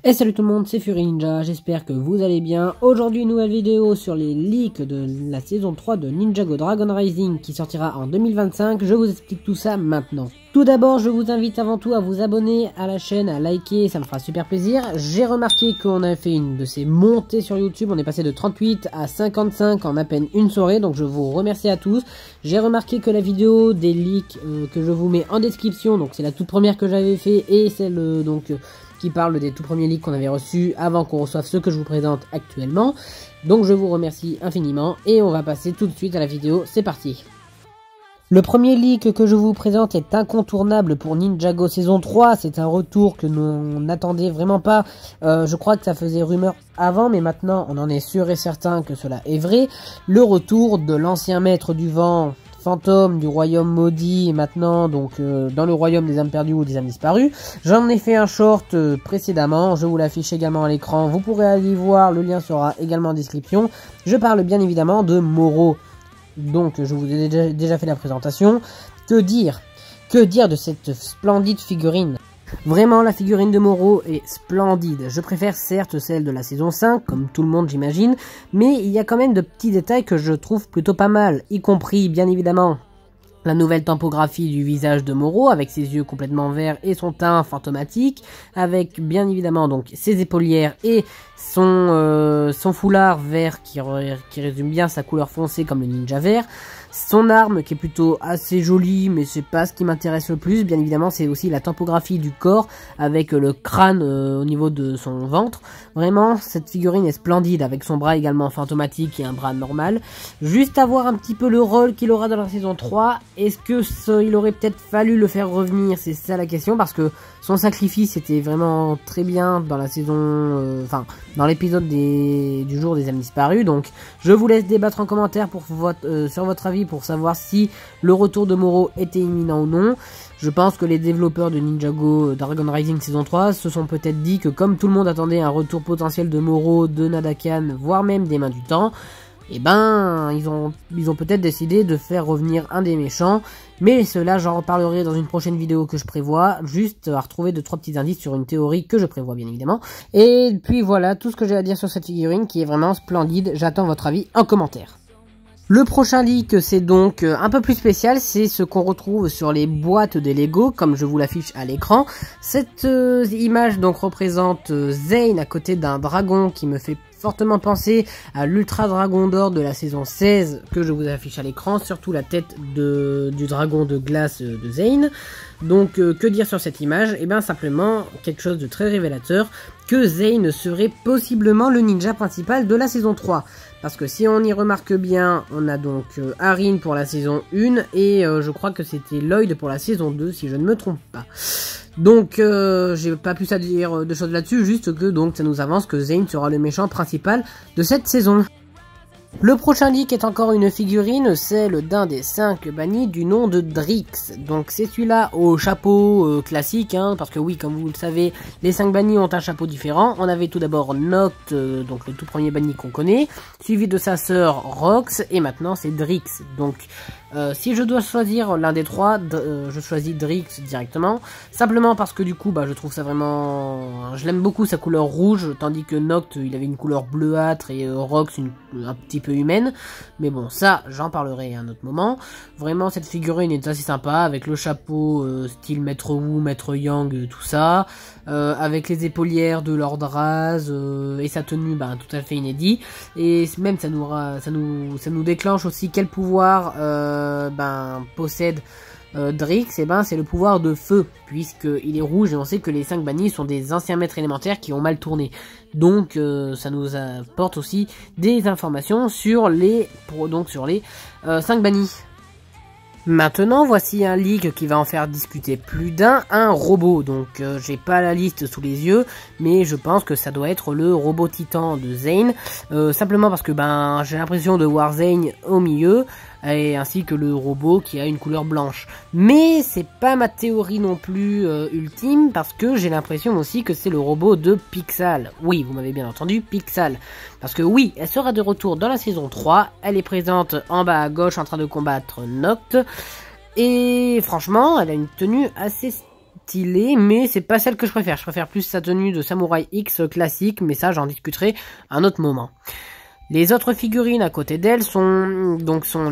Et salut tout le monde, c'est Fury Ninja, j'espère que vous allez bien. Aujourd'hui, une nouvelle vidéo sur les leaks de la saison 3 de Ninjago Dragon Rising qui sortira en 2025. Je vous explique tout ça maintenant. Tout d'abord, je vous invite avant tout à vous abonner à la chaîne, à liker, ça me fera super plaisir. J'ai remarqué qu'on a fait une de ces montées sur YouTube, on est passé de 38 à 55 en à peine une soirée, donc je vous remercie à tous. J'ai remarqué que la vidéo des leaks que je vous mets en description, donc c'est la toute première que j'avais fait et celle qui parle des tout premiers leaks qu'on avait reçus avant qu'on reçoive ceux que je vous présente actuellement. Donc je vous remercie infiniment et on va passer tout de suite à la vidéo, c'est parti. Le premier leak que je vous présente est incontournable pour Ninjago saison 3, c'est un retour que nous n'attendait vraiment pas, je crois que ça faisait rumeur avant, mais maintenant on en est sûr et certain que cela est vrai. Le retour de l'ancien maître du vent, fantôme du royaume maudit, et maintenant donc dans le royaume des âmes perdues ou des âmes disparues. J'en ai fait un short précédemment, je vous l'affiche également à l'écran, vous pourrez aller y voir, le lien sera également en description. Je parle bien évidemment de Moro. Donc je vous ai déjà fait la présentation. Que dire de cette splendide figurine? Vraiment, la figurine de Moro est splendide. Je préfère certes celle de la saison 5, comme tout le monde j'imagine, mais il y a quand même de petits détails que je trouve plutôt pas mal, y compris bien évidemment la nouvelle tempographie du visage de Moro, avec ses yeux complètement verts et son teint fantomatique, avec bien évidemment donc ses épaulières et son foulard vert qui résume bien sa couleur foncée comme le ninja vert. Son arme qui est plutôt assez jolie, mais c'est pas ce qui m'intéresse le plus. Bien évidemment, c'est aussi la topographie du corps avec le crâne au niveau de son ventre. Vraiment, cette figurine est splendide avec son bras également fantomatique et un bras normal. Juste à voir un petit peu le rôle qu'il aura dans la saison 3. Est-ce que il aurait peut-être fallu le faire revenir? C'est ça la question, parce que son sacrifice était vraiment très bien dans la saison, dans l'épisode du jour des âmes disparues. Donc, je vous laisse débattre en commentaire sur votre avis pour savoir si le retour de Moro était imminent ou non. Je pense que les développeurs de Ninjago Dragon Rising saison 3 se sont peut-être dit que comme tout le monde attendait un retour potentiel de Moro, de Nadakan, voire même des mains du temps, et ben ils ont peut-être décidé de faire revenir un des méchants, mais cela j'en reparlerai dans une prochaine vidéo que je prévois, juste à retrouver 2-3 petits indices sur une théorie que je prévois bien évidemment. Et puis voilà tout ce que j'ai à dire sur cette figurine qui est vraiment splendide, j'attends votre avis en commentaire. Le prochain leak, c'est donc un peu plus spécial, c'est ce qu'on retrouve sur les boîtes des Lego, comme je vous l'affiche à l'écran. Cette image donc représente Zane à côté d'un dragon qui me fait fortement penser à l'Ultra Dragon d'Or de la saison 16 que je vous affiche à l'écran, surtout la tête du dragon de glace de Zane. Donc que dire sur cette image? Et bien simplement quelque chose de très révélateur, que Zane serait possiblement le ninja principal de la saison 3. Parce que si on y remarque bien, on a donc Harin pour la saison 1 et je crois que c'était Lloyd pour la saison 2 si je ne me trompe pas. Donc j'ai pas plus à dire de choses là-dessus, juste que donc ça nous avance que Zane sera le méchant principal de cette saison. Le prochain leak est encore une figurine, celle d'un des 5 bannis du nom de Drix. Donc c'est celui-là au chapeau classique, parce que oui, comme vous le savez, les 5 bannis ont un chapeau différent. On avait tout d'abord Noct, donc le tout premier banni qu'on connaît, suivi de sa sœur Rox, et maintenant c'est Drix. Donc si je dois choisir l'un des trois, je choisis Drix directement, simplement parce que du coup je trouve ça vraiment, je l'aime beaucoup sa couleur rouge, tandis que Noct il avait une couleur bleuâtre et Rox un petit peu humaine, mais bon ça j'en parlerai à un autre moment. Vraiment cette figurine est assez sympa avec le chapeau style Maître Wu, Maître Yang, tout ça, avec les épaulières de Lord Raz et sa tenue tout à fait inédit, et même ça nous déclenche aussi quel pouvoir possède Drix. Et c'est le pouvoir de feu, puisqu'il est rouge et on sait que les 5 bannis sont des anciens maîtres élémentaires qui ont mal tourné. Donc ça nous apporte aussi des informations sur les 5 bannis. Maintenant, voici un leak qui va en faire discuter plus d'un, un robot. Donc, j'ai pas la liste sous les yeux, mais je pense que ça doit être le robot titan de Zane. Simplement parce que j'ai l'impression de voir Zane au milieu, et ainsi que le robot qui a une couleur blanche. Mais c'est pas ma théorie non plus ultime, parce que j'ai l'impression aussi que c'est le robot de Pixal. Oui, vous m'avez bien entendu, Pixal. Parce que oui, elle sera de retour dans la saison 3, elle est présente en bas à gauche en train de combattre Noct, et franchement, elle a une tenue assez stylée, mais c'est pas celle que je préfère. Je préfère plus sa tenue de Samouraï X classique, mais ça j'en discuterai à un autre moment. Les autres figurines à côté d'elle sont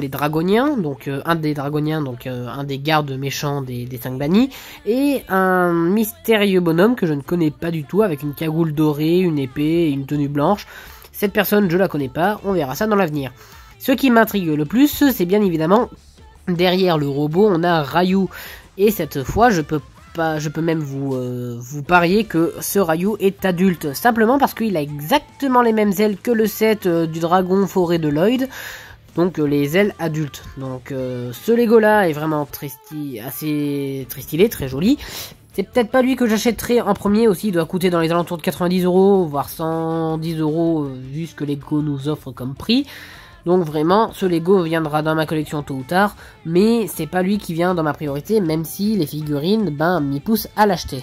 les dragoniens, donc un des dragoniens, donc un des gardes méchants des 5 bannis, et un mystérieux bonhomme que je ne connais pas du tout, avec une cagoule dorée, une épée et une tenue blanche. Cette personne, je la connais pas, on verra ça dans l'avenir. Ce qui m'intrigue le plus, c'est bien évidemment, derrière le robot, on a Ryu, et cette fois, je peux même vous parier que ce Ryu est adulte, simplement parce qu'il a exactement les mêmes ailes que le set du dragon forêt de Lloyd, donc les ailes adultes. Donc ce Lego là est vraiment très stylé, très joli. C'est peut-être pas lui que j'achèterai en premier aussi, il doit coûter dans les alentours de 90 €, voire 110 € vu ce que Lego nous offre comme prix. Donc vraiment, ce Lego viendra dans ma collection tôt ou tard, mais c'est pas lui qui vient dans ma priorité, même si les figurines, m'y poussent à l'acheter.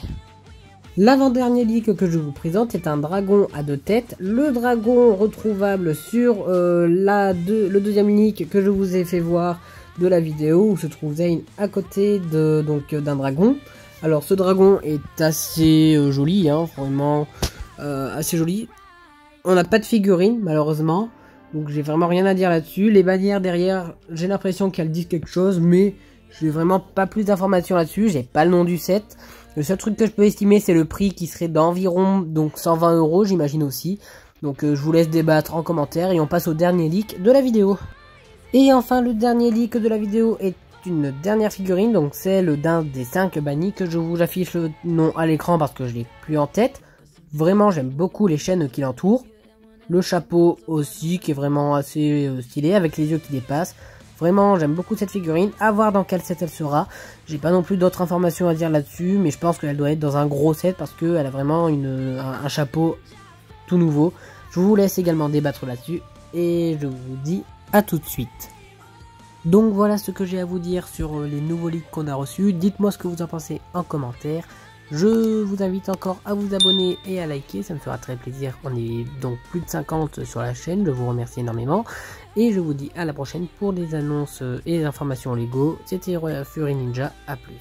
L'avant-dernier leak que je vous présente est un dragon à 2 têtes. Le dragon retrouvable sur le deuxième leak que je vous ai fait voir de la vidéo, où se trouve Zane à côté d'un dragon. Alors ce dragon est assez joli, vraiment assez joli. On n'a pas de figurine, malheureusement. Donc j'ai vraiment rien à dire là-dessus. Les bannières derrière, j'ai l'impression qu'elles disent quelque chose, mais j'ai vraiment pas plus d'informations là-dessus. J'ai pas le nom du set. Le seul truc que je peux estimer, c'est le prix qui serait d'environ 120 € j'imagine aussi. Donc je vous laisse débattre en commentaire et on passe au dernier leak de la vidéo. Et enfin le dernier leak de la vidéo est une dernière figurine, donc celle d'un des 5 bannis, que je vous affiche le nom à l'écran parce que je l'ai plus en tête. Vraiment j'aime beaucoup les chaînes qui l'entourent. Le chapeau aussi, qui est vraiment assez stylé, avec les yeux qui dépassent. Vraiment, j'aime beaucoup cette figurine. À voir dans quel set elle sera. J'ai pas non plus d'autres informations à dire là-dessus, mais je pense qu'elle doit être dans un gros set parce qu'elle a vraiment un chapeau tout nouveau. Je vous laisse également débattre là-dessus et je vous dis à tout de suite. Donc voilà ce que j'ai à vous dire sur les nouveaux leaks qu'on a reçus. Dites-moi ce que vous en pensez en commentaire. Je vous invite encore à vous abonner et à liker, ça me fera très plaisir. On est donc plus de 50 sur la chaîne, je vous remercie énormément. Et je vous dis à la prochaine pour les annonces et les informations Lego. C'était Fury Ninja, à plus.